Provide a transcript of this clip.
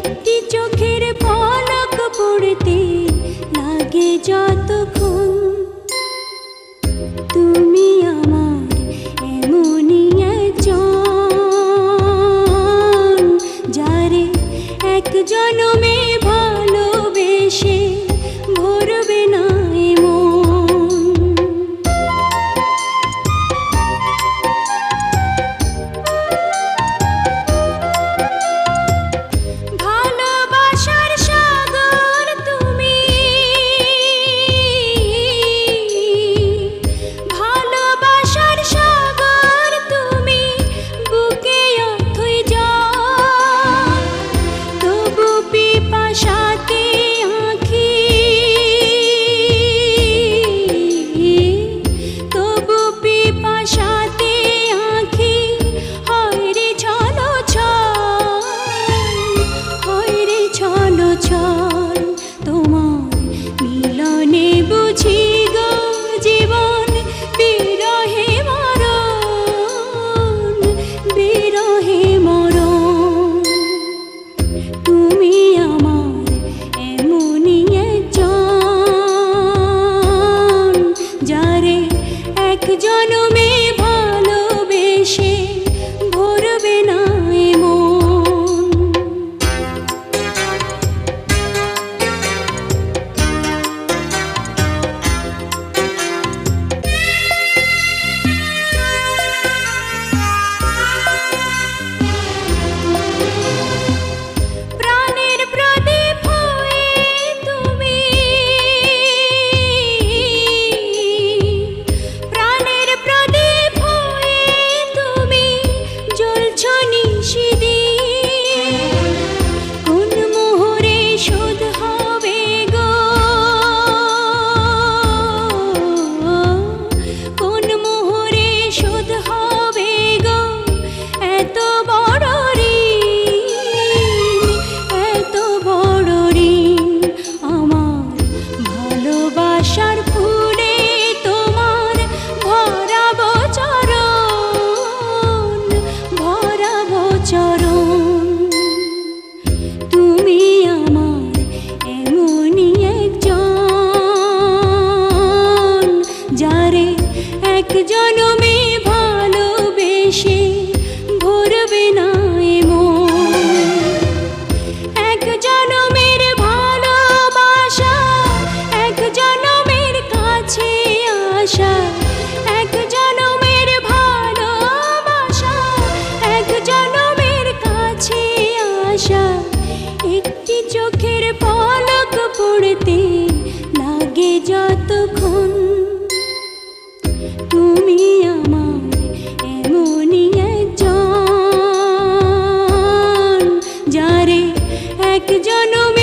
একটি চোখের পলক পড়তে লাগে যতক্ষণ, তুমি আমার এমনই একজন, যারে এক জনমে ভালোবেসে ভরবে না মন। ভালোবাসার সাগর তুমি, ভালোবাসার সাগর তুমি, বুকে অথই জল, তবু পিপাসাতে আঁখি, তবু পিপাসাতে আঁখি হয় রে ছলো ছল, হয় রে ছলো ছল। তোমার মিলনে বুঝি গো জীবন বিরহে মরণ, বিরহে মরণ। তুমি আমার এমনই একজন, যারে এক জনমে ভালোবেসে ভরবে না মন। প্রাণের প্রদীপ হয়ে তুমি, প্রাণের প্রদীপ হয়ে তুমি জ্বলছ নিশিদিন, কোন মোহরে শোধ হবে গো, কোন মোহরে শোধ হবে গো এত বড় ঋণ, এত বড় ঋণ। আমার ভালোবাসার ফুলে তোমার ভরাবো চরণ, ভরাবো চরণ। তুমি আমার এমনই একজন, যারে এক জনমে ভালোবেসে ভরবে না মন। এক জনমের ভালোবাসা, এক জনমের কাছে আসা, এক জনমের ভালোবাসা, এক জনমের কাছে আসা। একটি চোখের পলক পড়তে লাগে যতক্ষণ, তুমি আমার এমনই একজন, যারে এক জনমে